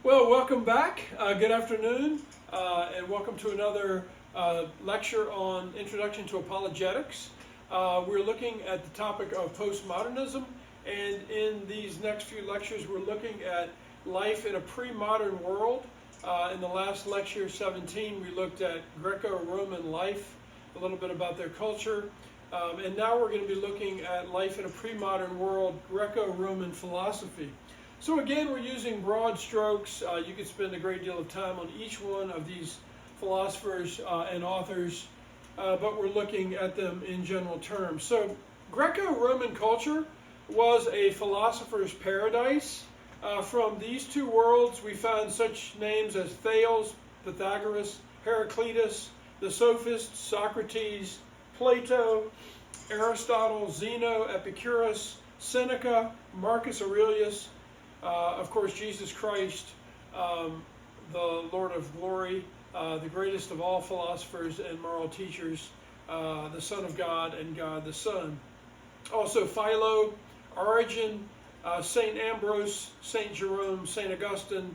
Well, welcome back. Good afternoon, and welcome to another lecture on Introduction to Apologetics. We're looking at the topic of postmodernism, and in these next few lectures, we're looking at life in a pre-modern world. In the last lecture, 17, we looked at Greco-Roman life, a little bit about their culture, and now we're going to be looking at life in a pre-modern world, Greco-Roman philosophy. So again, we're using broad strokes. You could spend a great deal of time on each one of these philosophers and authors, but we're looking at them in general terms. So Greco-Roman culture was a philosopher's paradise. From these two worlds, we find such names as Thales, Pythagoras, Heraclitus, the sophists, Socrates, Plato, Aristotle, Zeno, Epicurus, Seneca, Marcus Aurelius, of course, Jesus Christ, the Lord of glory, the greatest of all philosophers and moral teachers, the Son of God and God the Son. Also Philo, Origen, St. Ambrose, St. Jerome, St. Augustine,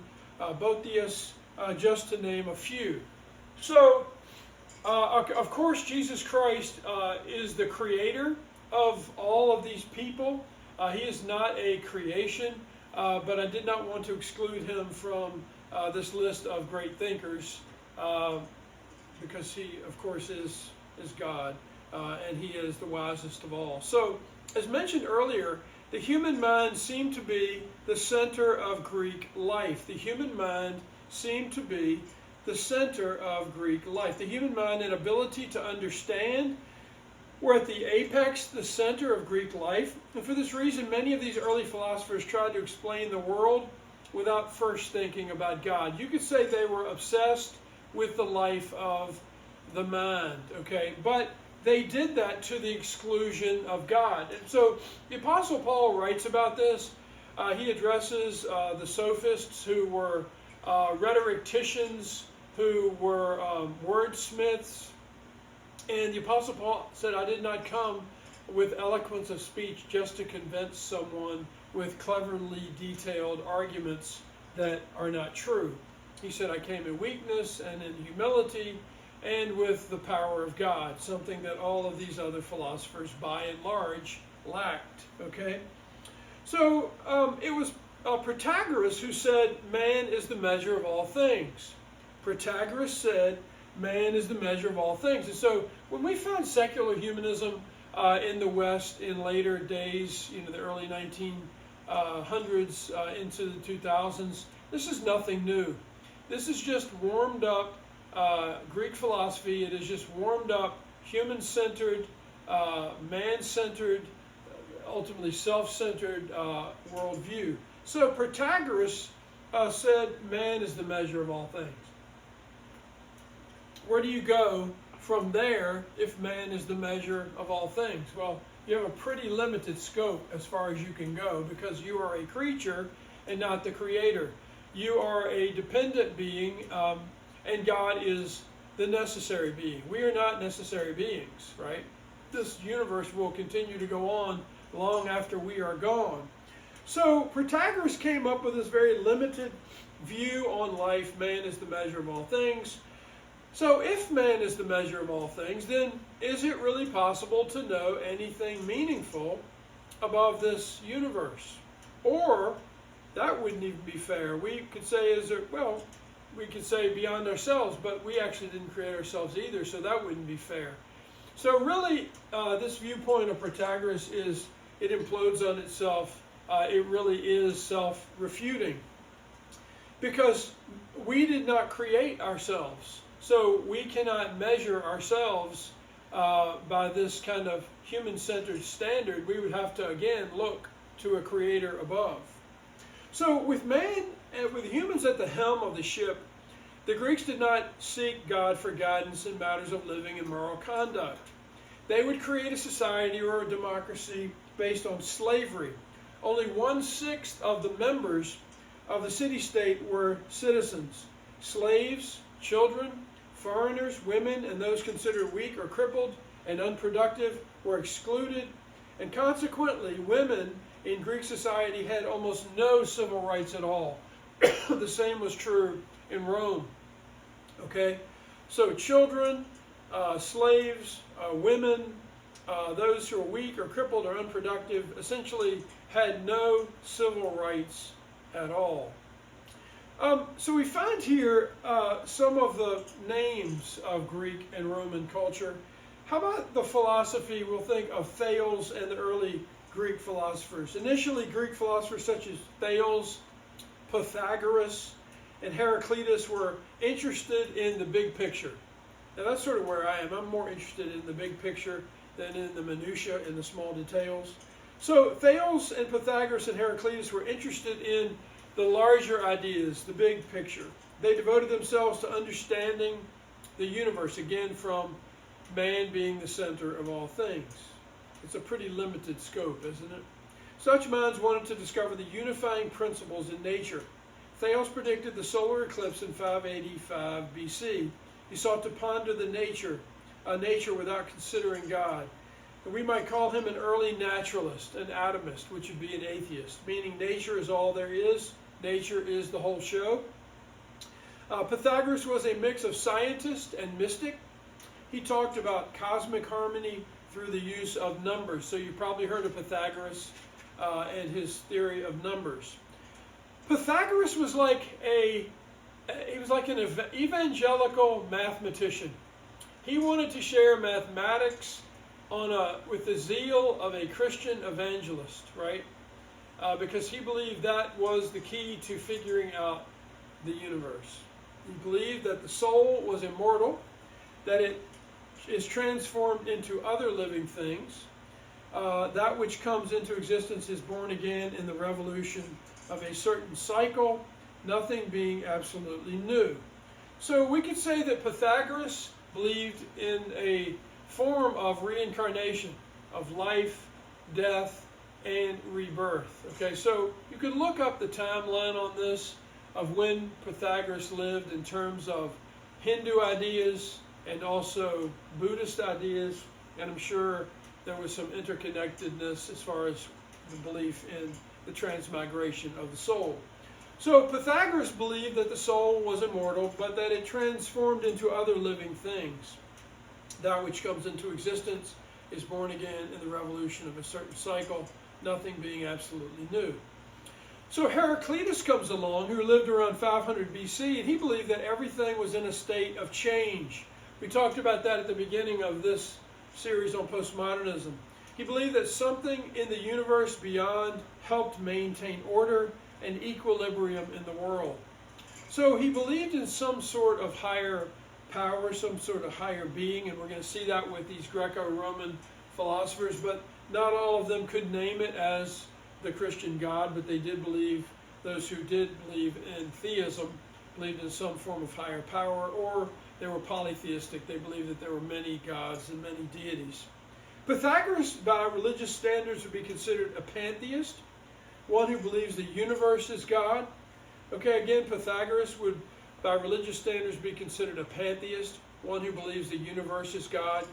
Boethius, just to name a few. So, of course, Jesus Christ is the creator of all of these people. He is not a creation. But I did not want to exclude him from this list of great thinkers because he, of course, is God and he is the wisest of all. So, as mentioned earlier, the human mind seemed to be the center of Greek life. The human mind seemed to be the center of Greek life. The human mind and ability to understand were at the apex, the center of Greek life. And for this reason, many of these early philosophers tried to explain the world without first thinking about God. You could say they were obsessed with the life of the mind, okay? But they did that to the exclusion of God. And so the Apostle Paul writes about this. He addresses the sophists who were rhetoricians, who were wordsmiths. And the Apostle Paul said, I did not come with eloquence of speech just to convince someone with cleverly detailed arguments that are not true. He said, I came in weakness and in humility and with the power of God, something that all of these other philosophers by and large lacked. Okay? So it was Protagoras who said, man is the measure of all things. Protagoras said, man is the measure of all things. And so when we found secular humanism in the West in later days, the early 1900s into the 2000s, this is nothing new. This is just warmed up Greek philosophy. It is just warmed up human-centered, man-centered, ultimately self-centered worldview. So Protagoras said man is the measure of all things. Where do you go from there if man is the measure of all things? Well, you have a pretty limited scope as far as you can go because you are a creature and not the creator. You are a dependent being and God is the necessary being. We are not necessary beings, right? This universe will continue to go on long after we are gone. So Protagoras came up with this very limited view on life. Man is the measure of all things. So if man is the measure of all things, then is it really possible to know anything meaningful above this universe? Or, that wouldn't even be fair. We could say, we could say beyond ourselves, but we actually didn't create ourselves either, so that wouldn't be fair. So really, this viewpoint of Protagoras it implodes on itself. It really is self-refuting, because we did not create ourselves. So we cannot measure ourselves by this kind of human-centered standard. We would have to, again, look to a creator above. So with humans at the helm of the ship, the Greeks did not seek God for guidance in matters of living and moral conduct. They would create a society or a democracy based on slavery. Only 1/6 of the members of the city-state were citizens. Slaves, children, foreigners, women, and those considered weak or crippled and unproductive were excluded, and consequently, women in Greek society had almost no civil rights at all. The same was true in Rome. Okay, so children, slaves, women, those who are weak or crippled or unproductive essentially had no civil rights at all. So we find here some of the names of Greek and Roman culture. How about the philosophy? We'll think of Thales and the early Greek philosophers. Initially, Greek philosophers such as Thales, Pythagoras, and Heraclitus were interested in the big picture. Now that's sort of where I am. I'm more interested in the big picture than in the minutiae, in the small details. So Thales and Pythagoras and Heraclitus were interested in the larger ideas, the big picture. They devoted themselves to understanding the universe, again from man being the center of all things. It's a pretty limited scope, isn't it? Such minds wanted to discover the unifying principles in nature. Thales predicted the solar eclipse in 585 BC. He sought to ponder the nature without considering God. And we might call him an early naturalist, an atomist, which would be an atheist, meaning nature is all there is. Nature is the whole show. Pythagoras was a mix of scientist and mystic. He talked about cosmic harmony through the use of numbers. So you probably heard of Pythagoras and his theory of numbers. Pythagoras was like an evangelical mathematician. He wanted to share mathematics with the zeal of a Christian evangelist, right? Because he believed that was the key to figuring out the universe. He believed that the soul was immortal, that it is transformed into other living things. That which comes into existence is born again in the revolution of a certain cycle, nothing being absolutely new. So we could say that Pythagoras believed in a form of reincarnation, of life, death, and rebirth. Okay, so you could look up the timeline on this of when Pythagoras lived in terms of Hindu ideas and also Buddhist ideas, and I'm sure there was some interconnectedness as far as the belief in the transmigration of the soul. So Pythagoras believed that the soul was immortal, but that it transformed into other living things. That which comes into existence is born again in the revolution of a certain cycle, nothing being absolutely new. So Heraclitus comes along, who lived around 500 BC, and he believed that everything was in a state of change. We talked about that at the beginning of this series on postmodernism. He believed that something in the universe beyond helped maintain order and equilibrium in the world. So he believed in some sort of higher power, some sort of higher being, and we're going to see that with these Greco-Roman philosophers, but not all of them could name it as the Christian God, but they did believe, those who did believe in theism, believed in some form of higher power, or they were polytheistic. They believed that there were many gods and many deities. Pythagoras, by religious standards, would be considered a pantheist, one who believes the universe is God. Okay, again, Pythagoras would, by religious standards, be considered a pantheist, one who believes the universe is God.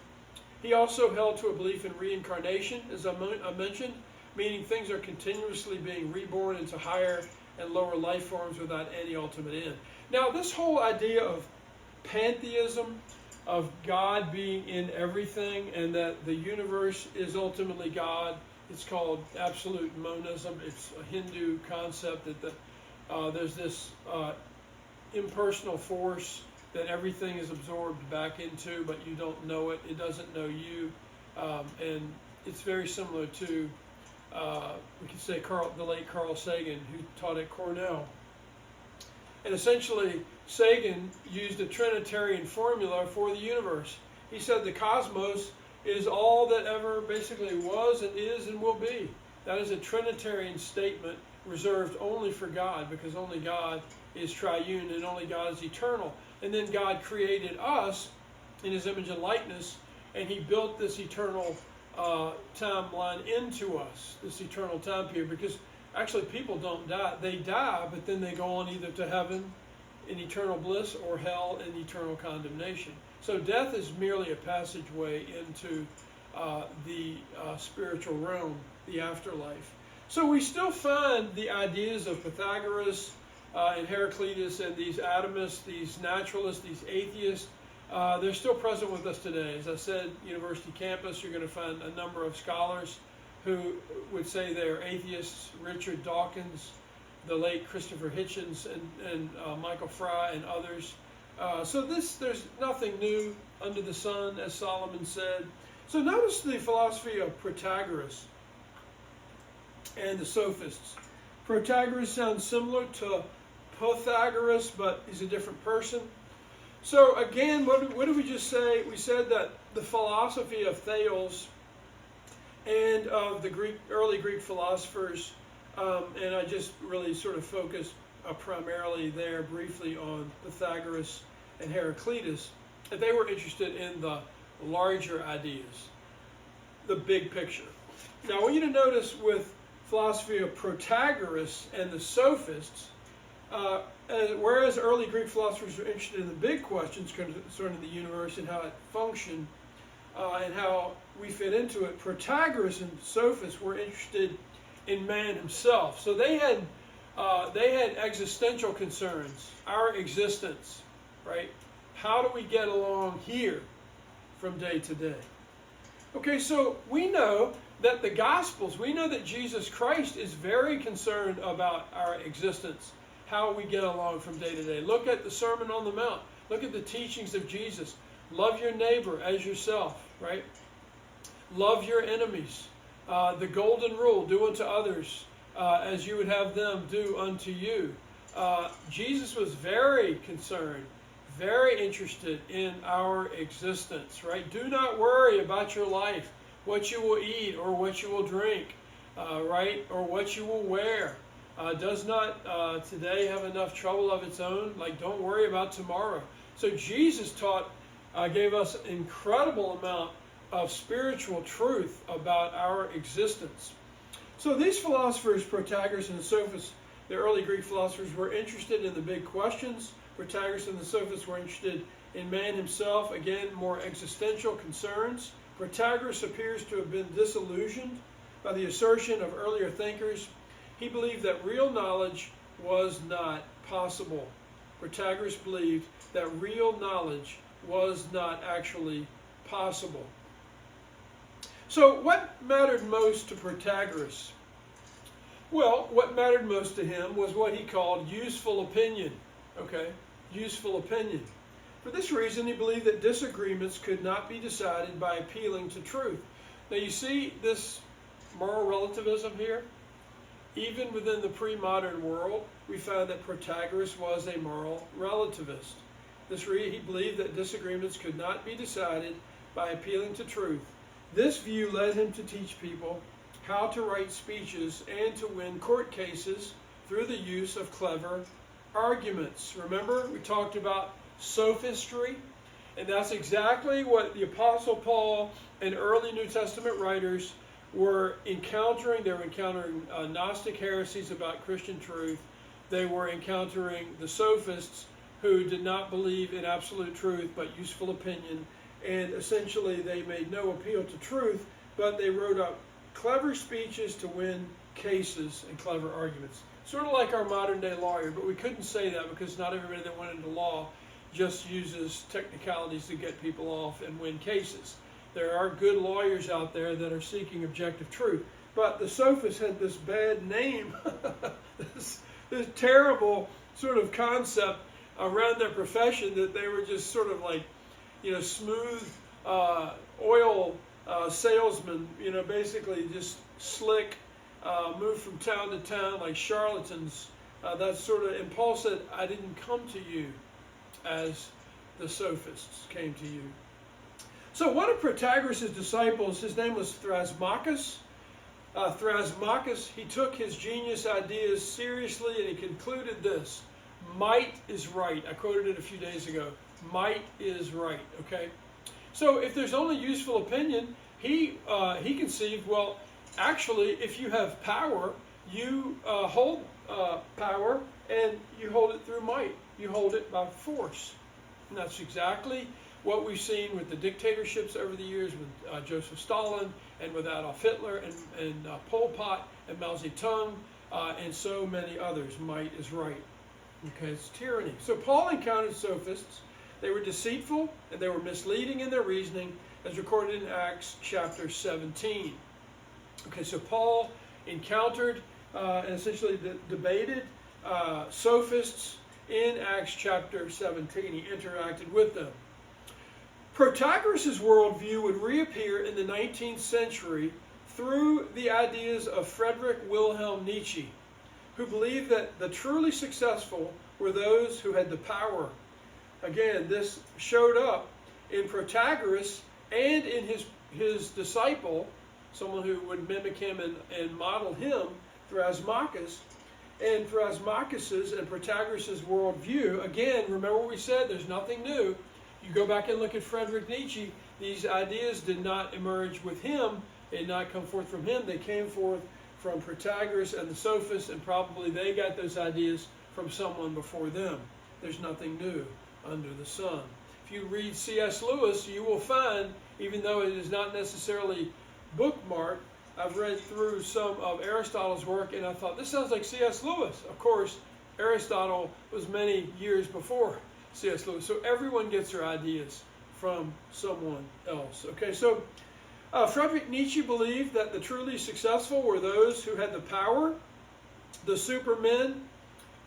He also held to a belief in reincarnation, as I mentioned, meaning things are continuously being reborn into higher and lower life forms without any ultimate end. Now, this whole idea of pantheism, of God being in everything, and that the universe is ultimately God, it's called absolute monism. It's a Hindu concept that there's this impersonal force that everything is absorbed back into, but you don't know it. It doesn't know you. And it's very similar to, we could say, the late Carl Sagan, who taught at Cornell. And essentially, Sagan used a Trinitarian formula for the universe. He said the cosmos is all that ever basically was and is and will be. That is a Trinitarian statement reserved only for God, because only God is triune and only God is eternal. And then God created us in His image and likeness, and He built this eternal timeline into us, this eternal time period, because actually people don't die. They die, but then they go on either to heaven in eternal bliss or hell in eternal condemnation. So death is merely a passageway into the spiritual realm, the afterlife. So we still find the ideas of Pythagoras and Heraclitus and these atomists, these naturalists, these atheists. They're still present with us today. As I said, university campus, you're going to find a number of scholars who would say they're atheists. Richard Dawkins, the late Christopher Hitchens, and Michael Fry and others. So there's nothing new under the sun, as Solomon said. So notice the philosophy of Protagoras and the sophists. Protagoras sounds similar to Pythagoras, but he's a different person. So again, what did we just say? We said that the philosophy of Thales and of the early Greek philosophers, and I just really sort of focused primarily there briefly on Pythagoras and Heraclitus, that they were interested in the larger ideas, the big picture. Now I want you to notice with philosophy of Protagoras and the sophists, whereas early Greek philosophers were interested in the big questions concerning the universe and how it functioned and how we fit into it, Protagoras and sophists were interested in man himself. So they had existential concerns, our existence, right? How do we get along here from day to day? Okay, so we know that the Gospels, we know that Jesus Christ is very concerned about our existence, how we get along from day to day. Look at the Sermon on the Mount. Look at the teachings of Jesus. Love your neighbor as yourself, right? Love your enemies. The golden rule, do unto others as you would have them do unto you. Jesus was very concerned, very interested in our existence, right? Do not worry about your life, what you will eat or what you will drink, right? Or what you will wear. Does not today have enough trouble of its own? Like, don't worry about tomorrow. So Jesus gave us an incredible amount of spiritual truth about our existence. So these philosophers, Protagoras and the sophists, the early Greek philosophers, were interested in the big questions. Protagoras and the sophists were interested in man himself, again, more existential concerns. Protagoras appears to have been disillusioned by the assertion of earlier thinkers. He believed that real knowledge was not possible. Protagoras believed that real knowledge was not actually possible. So what mattered most to Protagoras? Well, what mattered most to him was what he called useful opinion. Okay, useful opinion. For this reason, he believed that disagreements could not be decided by appealing to truth. Now you see this moral relativism here? Even within the pre-modern world, we find that Protagoras was a moral relativist. He believed that disagreements could not be decided by appealing to truth. This view led him to teach people how to write speeches and to win court cases through the use of clever arguments. Remember, we talked about sophistry, and that's exactly what the Apostle Paul and early New Testament writers were encountering. They were encountering Gnostic heresies about Christian truth. They were encountering the sophists who did not believe in absolute truth but useful opinion. And essentially they made no appeal to truth, but they wrote up clever speeches to win cases and clever arguments. Sort of like our modern day lawyer, but we couldn't say that because not everybody that went into law just uses technicalities to get people off and win cases. There are good lawyers out there that are seeking objective truth. But the sophists had this bad name, this terrible sort of concept around their profession that they were just sort of like, smooth oil salesmen, basically just slick, move from town to town like charlatans. That sort of, and Paul said, I didn't come to you as the sophists came to you. So one of Protagoras' disciples, his name was Thrasymachus. Thrasymachus, he took his genius ideas seriously, and he concluded this: might is right. I quoted it a few days ago. Might is right. Okay. So if there's only useful opinion, he conceived, well, actually, if you have power, you hold power, and you hold it through might. You hold it by force. And that's exactly what we've seen with the dictatorships over the years, with Joseph Stalin, and with Adolf Hitler, and Pol Pot, and Mao Zedong, and so many others. Might is right. Okay, it's tyranny. So Paul encountered sophists. They were deceitful, and they were misleading in their reasoning, as recorded in Acts chapter 17. Okay, so Paul encountered and essentially debated sophists in Acts chapter 17. He interacted with them. Protagoras' worldview would reappear in the 19th century through the ideas of Friedrich Wilhelm Nietzsche, who believed that the truly successful were those who had the power. Again, this showed up in Protagoras and in his disciple, someone who would mimic him and model him, Thrasymachus. And Thrasymachus' and Protagoras' worldview, again, remember what we said, there's nothing new. You go back and look at Friedrich Nietzsche, these ideas did not emerge with him, they did not come forth from him, they came forth from Protagoras and the sophists, and probably they got those ideas from someone before them. There's nothing new under the sun. If you read C.S. Lewis, you will find, even though it is not necessarily bookmarked, I've read through some of Aristotle's work, and I thought, this sounds like C.S. Lewis. Of course, Aristotle was many years before C.S. Lewis. So everyone gets their ideas from someone else. Okay, so Friedrich Nietzsche believed that the truly successful were those who had the power, the supermen,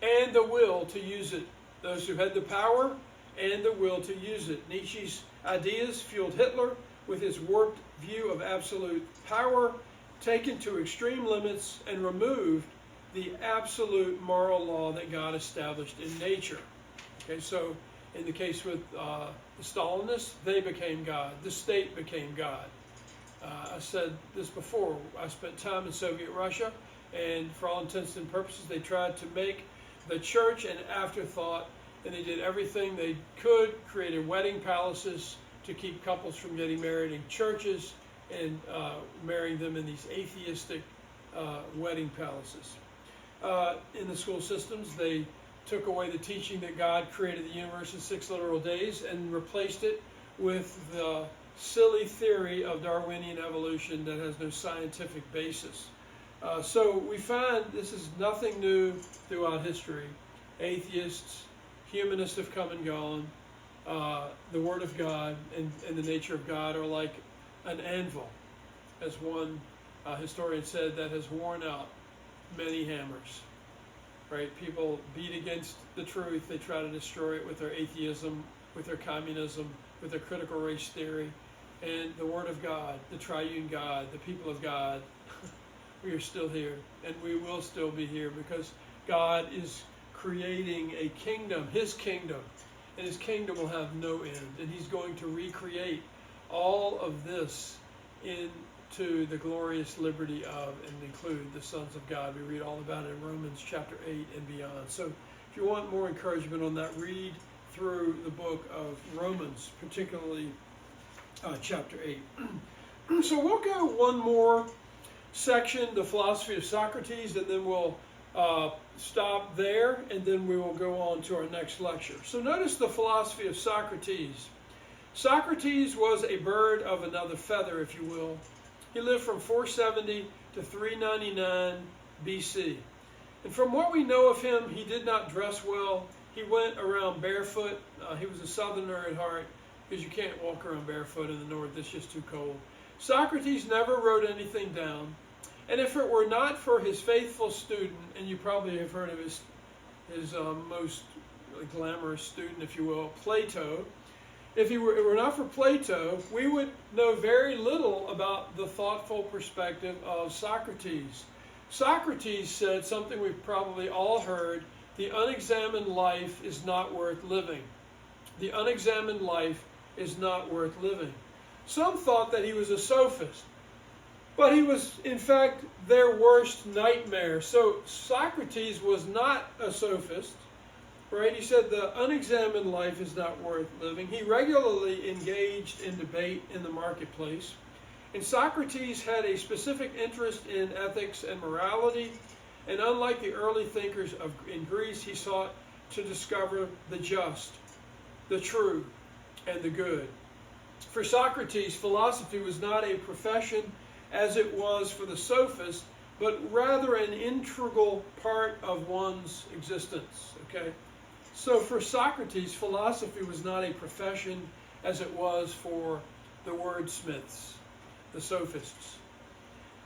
and the will to use it. Those who had the power and the will to use it. Nietzsche's ideas fueled Hitler with his warped view of absolute power, taken to extreme limits, and removed the absolute moral law that God established in nature. Okay, so in the case with the Stalinists, they became God. The state became God. I said this before. I spent time in Soviet Russia, and for all intents and purposes, they tried to make the church an afterthought, and they did everything they could, created wedding palaces to keep couples from getting married in churches, and marrying them in these atheistic wedding palaces. In the school systems, they took away the teaching that God created the universe in 6 literal days and replaced it with the silly theory of Darwinian evolution that has no scientific basis. So we find this is nothing new throughout history. Atheists, humanists have come and gone. The Word of God and the nature of God are like an anvil, as one historian said, that has worn out many hammers. Right? People beat against the truth. They try to destroy it with their atheism, with their communism, with their critical race theory. And the Word of God, the triune God, the people of God, we are still here, and we will still be here, because God is creating a kingdom, His kingdom, and His kingdom will have no end. And He's going to recreate all of this into the glorious liberty of, and include the sons of God. We read all about it in Romans chapter 8 and beyond. So if you want more encouragement on that, read through the book of Romans, particularly chapter 8. So we'll go one more section, the philosophy of Socrates, and then we'll stop there, and then we will go on to our next lecture. So notice the philosophy of Socrates. Socrates was a bird of another feather, if you will. He lived from 470 to 399 BC. And from what we know of him, he did not dress well. He went around barefoot. He was a southerner at heart, because you can't walk around barefoot in the north. It's just too cold. Socrates never wrote anything down. And if it were not for his faithful student, and you probably have heard of his most glamorous student, if you will, Plato. If it were not for Plato, we would know very little about the thoughtful perspective of Socrates. Socrates said something we've probably all heard: the unexamined life is not worth living. The unexamined life is not worth living. Some thought that he was a sophist, but he was, in fact, their worst nightmare. So Socrates was not a sophist, right? He said the unexamined life is not worth living. He regularly engaged in debate in the marketplace. And Socrates had a specific interest in ethics and morality. And unlike the early thinkers in Greece, he sought to discover the just, the true, and the good. For Socrates, philosophy was not a profession as it was for the sophist, but rather an integral part of one's existence. Okay? So for Socrates, philosophy was not a profession as it was for the wordsmiths, the sophists.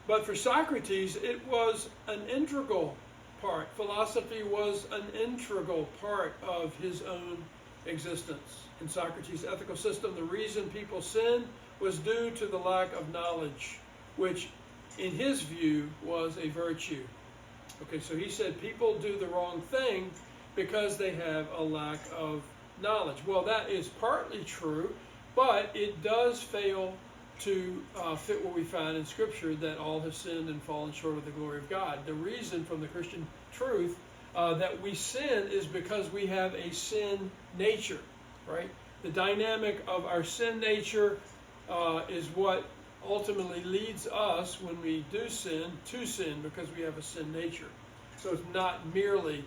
But for Socrates, it was an integral part. Philosophy was an integral part of his own existence. In Socrates' ethical system, the reason people sinned was due to the lack of knowledge, which in his view was a virtue. Okay, so he said people do the wrong thing because they have a lack of knowledge. Well, that is partly true, but it does fail to fit what we find in Scripture, that all have sinned and fallen short of the glory of God. The reason from the Christian truth that we sin is because we have a sin nature, right? The dynamic of our sin nature is what ultimately leads us, when we do sin, to sin, because we have a sin nature. So it's not merely,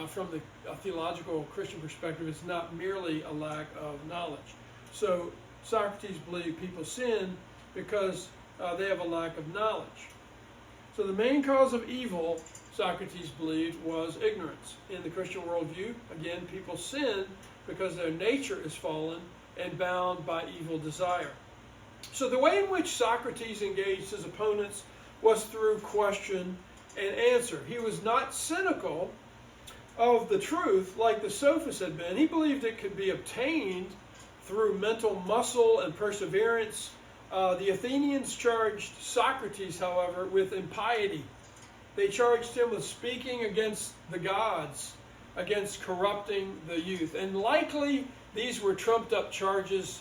from the theological Christian perspective, it's not merely a lack of knowledge. So Socrates believed people sin because they have a lack of knowledge. So the main cause of evil, Socrates believed, was ignorance. In the Christian worldview, again, people sin because their nature is fallen and bound by evil desire. So the way in which Socrates engaged his opponents was through question and answer. He was not cynical of the truth like the sophists had been. He believed it could be obtained through mental muscle and perseverance. The Athenians charged Socrates, however, with impiety. They charged him with speaking against the gods, against corrupting the youth. And likely these were trumped up charges.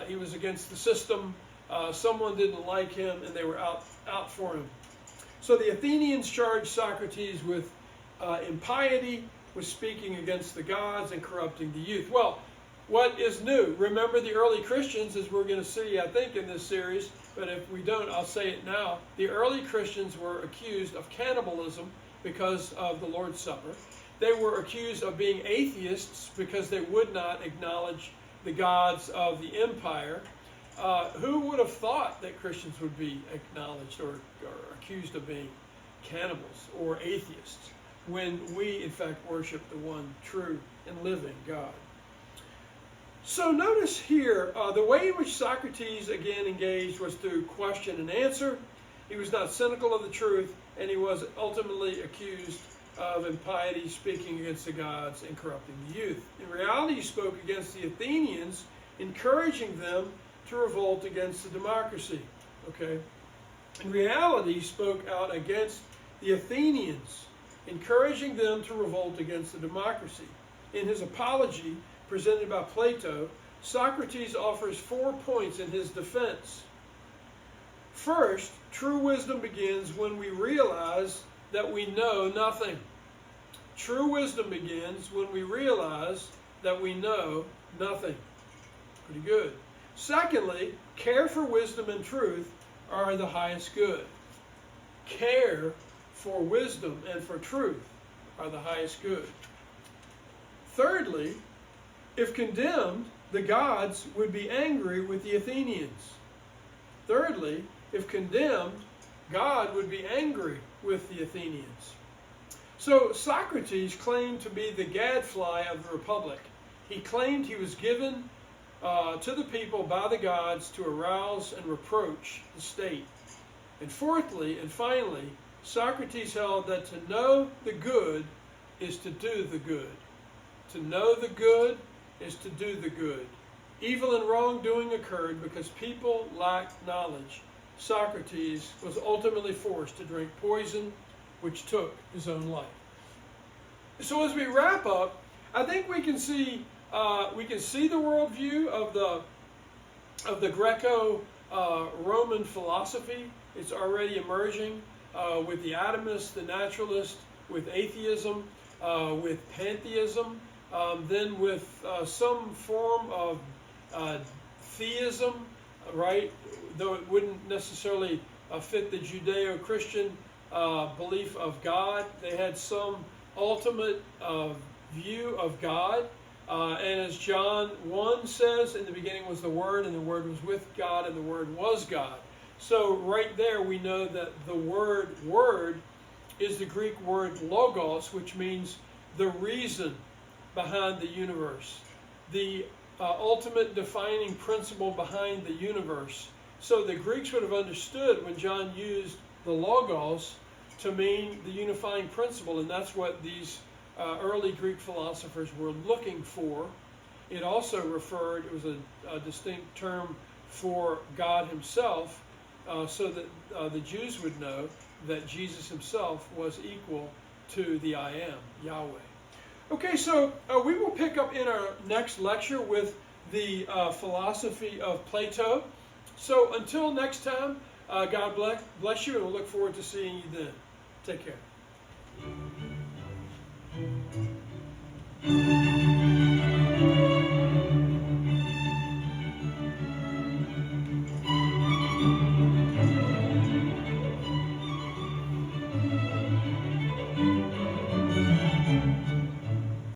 He was against the system. Someone didn't like him, and they were out for him. So the Athenians charged Socrates with impiety, with speaking against the gods and corrupting the youth. Well, what is new? Remember the early Christians, as we're going to see, I think, in this series, but if we don't, I'll say it now. The early Christians were accused of cannibalism because of the Lord's Supper. They were accused of being atheists because they would not acknowledge the gods of the empire. Who would have thought that Christians would be acknowledged or accused of being cannibals or atheists when we, in fact, worship the one true and living God? So notice here, the way in which Socrates again engaged was through question and answer. He was not cynical of the truth, and he was ultimately accused of impiety, speaking against the gods and corrupting the youth. In reality, he spoke against the Athenians, encouraging them to revolt against the democracy. Okay? In reality, he spoke out against the Athenians, encouraging them to revolt against the democracy. In his apology, presented by Plato, Socrates offers 4 points in his defense. First, true wisdom begins when we realize that we know nothing. True wisdom begins when we realize that we know nothing. Pretty good. Secondly, care for wisdom and truth are the highest good. Care for wisdom and for truth are the highest good. Thirdly, if condemned, the gods would be angry with the Athenians. Thirdly, if condemned, God would be angry with the Athenians. So Socrates claimed to be the gadfly of the Republic. He claimed he was given to the people by the gods to arouse and reproach the state. And fourthly and finally, Socrates held that to know the good is to do the good. To know the good is to do the good. Evil and wrongdoing occurred because people lacked knowledge. Socrates was ultimately forced to drink poison, which took his own life. So as we wrap up, I think we can see the worldview of the Greco-Roman philosophy. It's already emerging with the atomists, the naturalists, with atheism, with pantheism, then with some form of theism, right? Though it wouldn't necessarily fit the Judeo-Christian belief of God. They had some ultimate view of God. And as John 1 says, in the beginning was the Word, and the Word was with God, and the Word was God. So right there we know that the word is the Greek word logos, which means the reason behind the universe, the ultimate defining principle behind the universe. So the Greeks would have understood when John used the logos to mean the unifying principle, and that's what these early Greek philosophers were looking for. It also it was a distinct term for God himself, so that the Jews would know that Jesus himself was equal to the I Am, Yahweh. Okay, so we will pick up in our next lecture with the philosophy of Plato. So until next time, God bless you, and we'll look forward to seeing you then. Take care.